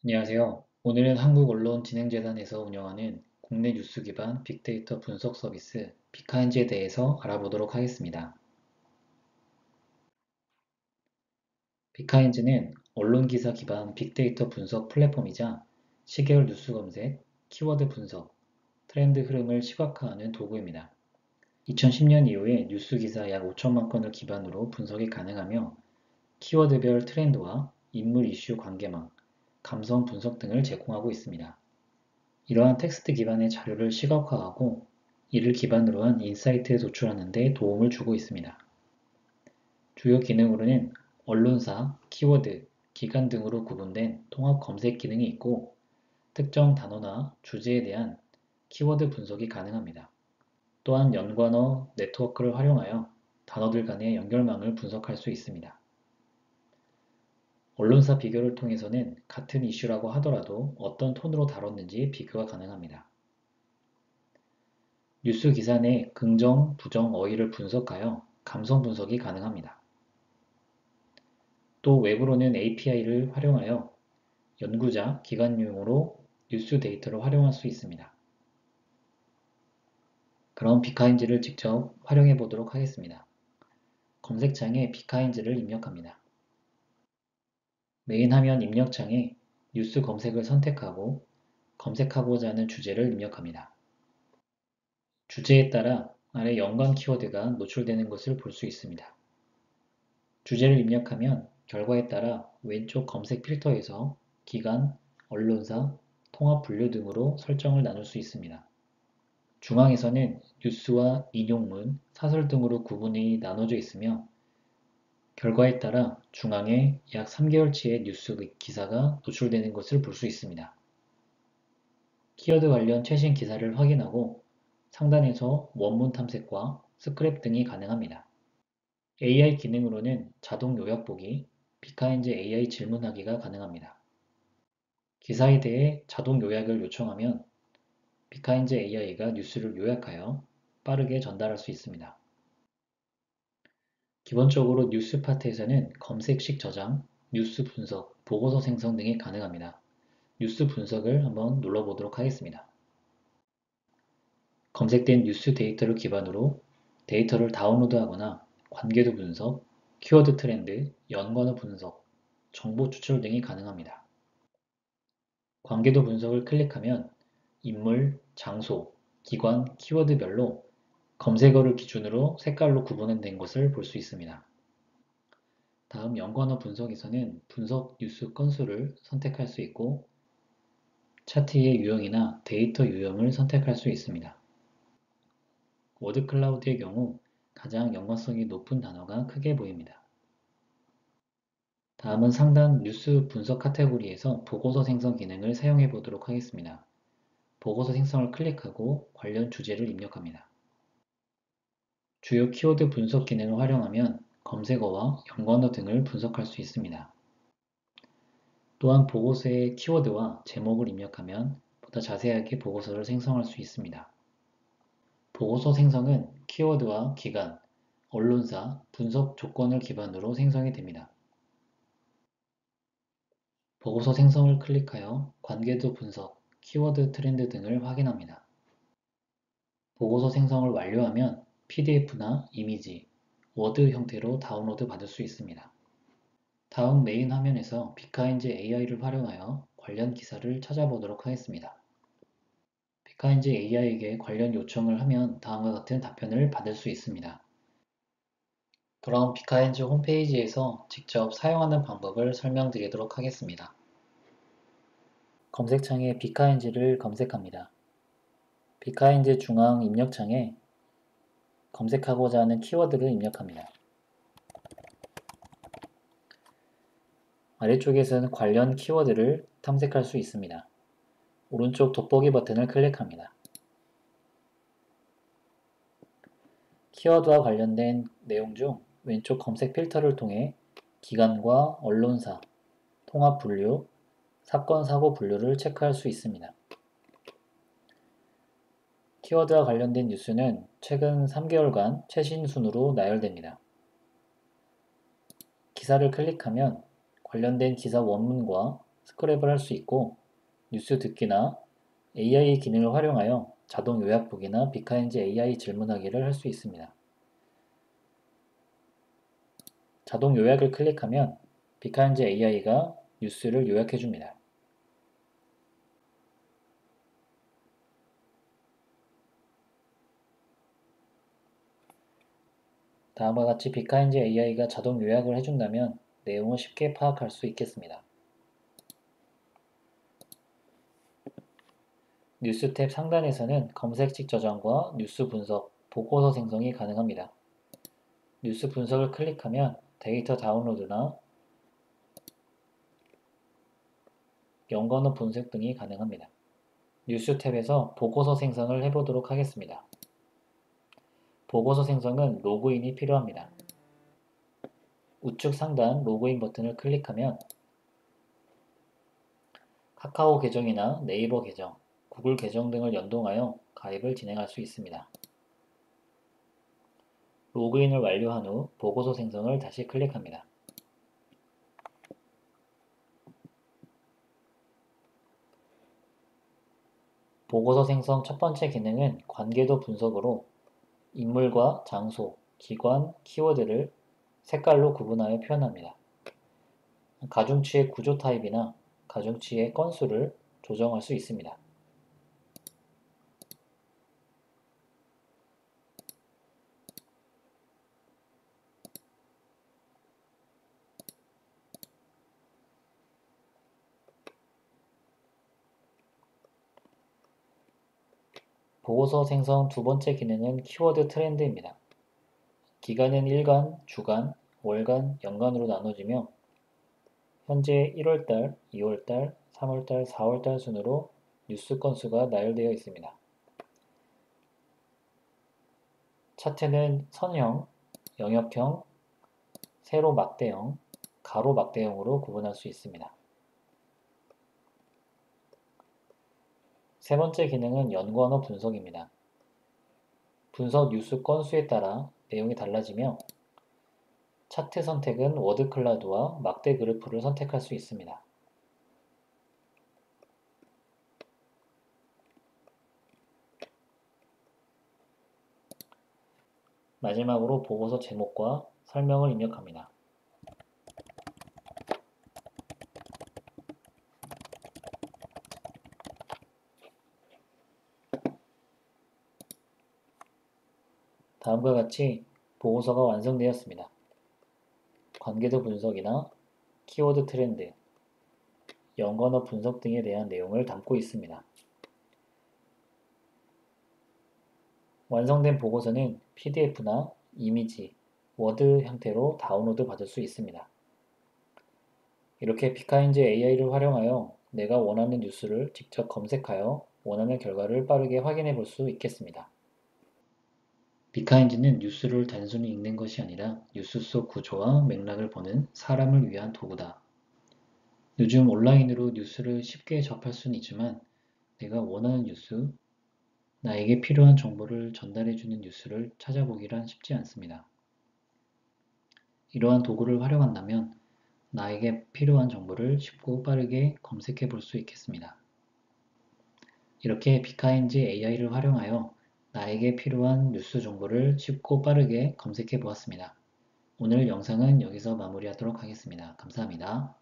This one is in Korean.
안녕하세요. 오늘은 한국언론진흥재단에서 운영하는 국내 뉴스 기반 빅데이터 분석 서비스 빅카인지에 대해서 알아보도록 하겠습니다. 빅카인지는 언론기사 기반 빅데이터 분석 플랫폼이자 시계열 뉴스 검색, 키워드 분석, 트렌드 흐름을 시각화하는 도구입니다. 2010년 이후에 뉴스 기사 약 5천만 건을 기반으로 분석이 가능하며 키워드별 트렌드와 인물 이슈 관계망, 감성 분석 등을 제공하고 있습니다. 이러한 텍스트 기반의 자료를 시각화하고 이를 기반으로 한 인사이트에 도출하는 데 도움을 주고 있습니다. 주요 기능으로는 언론사, 키워드, 기관 등으로 구분된 통합 검색 기능이 있고 특정 단어나 주제에 대한 키워드 분석이 가능합니다. 또한 연관어 네트워크를 활용하여 단어들 간의 연결망을 분석할 수 있습니다. 언론사 비교를 통해서는 같은 이슈라고 하더라도 어떤 톤으로 다뤘는지 비교가 가능합니다. 뉴스 기사 내 긍정, 부정 어휘를 분석하여 감성 분석이 가능합니다. 또 외부로는 API를 활용하여 연구자, 기관용으로 뉴스 데이터를 활용할 수 있습니다. 그럼 빅카인지를 직접 활용해 보도록 하겠습니다. 검색창에 빅카인지를 입력합니다. 메인 화면 입력창에 뉴스 검색을 선택하고 검색하고자 하는 주제를 입력합니다. 주제에 따라 아래 연관 키워드가 노출되는 것을 볼 수 있습니다. 주제를 입력하면 결과에 따라 왼쪽 검색 필터에서 기관, 언론사, 통합 분류 등으로 설정을 나눌 수 있습니다. 중앙에서는 뉴스와 인용문, 사설 등으로 구분이 나눠져 있으며 결과에 따라 중앙에 약 3개월치의 뉴스 기사가 노출되는 것을 볼 수 있습니다. 키워드 관련 최신 기사를 확인하고 상단에서 원문 탐색과 스크랩 등이 가능합니다. AI 기능으로는 자동 요약 보기, 빅카인즈 AI 질문하기가 가능합니다. 기사에 대해 자동 요약을 요청하면 빅카인즈 AI가 뉴스를 요약하여 빠르게 전달할 수 있습니다. 기본적으로 뉴스 파트에서는 검색식 저장, 뉴스 분석, 보고서 생성 등이 가능합니다. 뉴스 분석을 한번 눌러보도록 하겠습니다. 검색된 뉴스 데이터를 기반으로 데이터를 다운로드하거나 관계도 분석, 키워드 트렌드, 연관어 분석, 정보 추출 등이 가능합니다. 관계도 분석을 클릭하면 인물, 장소, 기관, 키워드별로 검색어를 기준으로 색깔로 구분된 것을 볼 수 있습니다. 다음 연관어 분석에서는 분석 뉴스 건수를 선택할 수 있고 차트의 유형이나 데이터 유형을 선택할 수 있습니다. 워드 클라우드의 경우 가장 연관성이 높은 단어가 크게 보입니다. 다음은 상단 뉴스 분석 카테고리에서 보고서 생성 기능을 사용해 보도록 하겠습니다. 보고서 생성을 클릭하고 관련 주제를 입력합니다. 주요 키워드 분석 기능을 활용하면 검색어와 연관어 등을 분석할 수 있습니다. 또한 보고서의 키워드와 제목을 입력하면 보다 자세하게 보고서를 생성할 수 있습니다. 보고서 생성은 키워드와 기관, 언론사, 분석 조건을 기반으로 생성이 됩니다. 보고서 생성을 클릭하여 관계도 분석, 키워드 트렌드 등을 확인합니다. 보고서 생성을 완료하면 PDF나 이미지, 워드 형태로 다운로드 받을 수 있습니다. 다음 메인 화면에서 빅카인즈 AI를 활용하여 관련 기사를 찾아보도록 하겠습니다. 빅카인즈 AI에게 관련 요청을 하면 다음과 같은 답변을 받을 수 있습니다. 그럼 빅카인즈 홈페이지에서 직접 사용하는 방법을 설명드리도록 하겠습니다. 검색창에 빅카인즈를 검색합니다. 빅카인즈 중앙 입력창에 검색하고자 하는 키워드를 입력합니다. 아래쪽에서는 관련 키워드를 탐색할 수 있습니다. 오른쪽 돋보기 버튼을 클릭합니다. 키워드와 관련된 내용 중 왼쪽 검색 필터를 통해 기관과 언론사, 통합 분류, 사건 사고 분류를 체크할 수 있습니다. 키워드와 관련된 뉴스는 최근 3개월간 최신 순으로 나열됩니다. 기사를 클릭하면 관련된 기사 원문과 스크랩을 할 수 있고 뉴스 듣기나 AI 기능을 활용하여 자동 요약 보기나 비카인지 AI 질문하기를 할 수 있습니다. 자동 요약을 클릭하면 비카인지 AI가 뉴스를 요약해 줍니다. 다음과 같이 비카인지 AI가 자동 요약을 해준다면 내용을 쉽게 파악할 수 있겠습니다. 뉴스 탭 상단에서는 검색식 저장과 뉴스 분석, 보고서 생성이 가능합니다. 뉴스 분석을 클릭하면 데이터 다운로드나 연관어 분석 등이 가능합니다. 뉴스 탭에서 보고서 생성을 해보도록 하겠습니다. 보고서 생성은 로그인이 필요합니다. 우측 상단 로그인 버튼을 클릭하면 카카오 계정이나 네이버 계정, 구글 계정 등을 연동하여 가입을 진행할 수 있습니다. 로그인을 완료한 후 보고서 생성을 다시 클릭합니다. 보고서 생성 첫 번째 기능은 관계도 분석으로 인물과 장소, 기관, 키워드를 색깔로 구분하여 표현합니다. 가중치의 구조 타입이나 가중치의 건수를 조정할 수 있습니다. 보고서 생성 두 번째 기능은 키워드 트렌드입니다. 기간은 일간, 주간, 월간, 연간으로 나눠지며 현재 1월달, 2월달, 3월달, 4월달 순으로 뉴스 건수가 나열되어 있습니다. 차트는 선형, 영역형, 세로 막대형, 가로 막대형으로 구분할 수 있습니다. 세 번째 기능은 연관어 분석입니다. 분석 뉴스 건수에 따라 내용이 달라지며 차트 선택은 워드 클라우드와 막대 그래프를 선택할 수 있습니다. 마지막으로 보고서 제목과 설명을 입력합니다. 다음과 같이 보고서가 완성되었습니다. 관계도 분석이나 키워드 트렌드, 연관어 분석 등에 대한 내용을 담고 있습니다. 완성된 보고서는 PDF나 이미지, 워드 형태로 다운로드 받을 수 있습니다. 이렇게 비카인지 AI를 활용하여 내가 원하는 뉴스를 직접 검색하여 원하는 결과를 빠르게 확인해 볼 수 있겠습니다. 비카인지는 뉴스를 단순히 읽는 것이 아니라 뉴스 속 구조와 맥락을 보는 사람을 위한 도구다. 요즘 온라인으로 뉴스를 쉽게 접할 수는 있지만 내가 원하는 뉴스, 나에게 필요한 정보를 전달해주는 뉴스를 찾아보기란 쉽지 않습니다. 이러한 도구를 활용한다면 나에게 필요한 정보를 쉽고 빠르게 검색해 볼 수 있겠습니다. 이렇게 비카인지 AI를 활용하여 나에게 필요한 뉴스 정보를 쉽고 빠르게 검색해 보았습니다. 오늘 영상은 여기서 마무리하도록 하겠습니다. 감사합니다.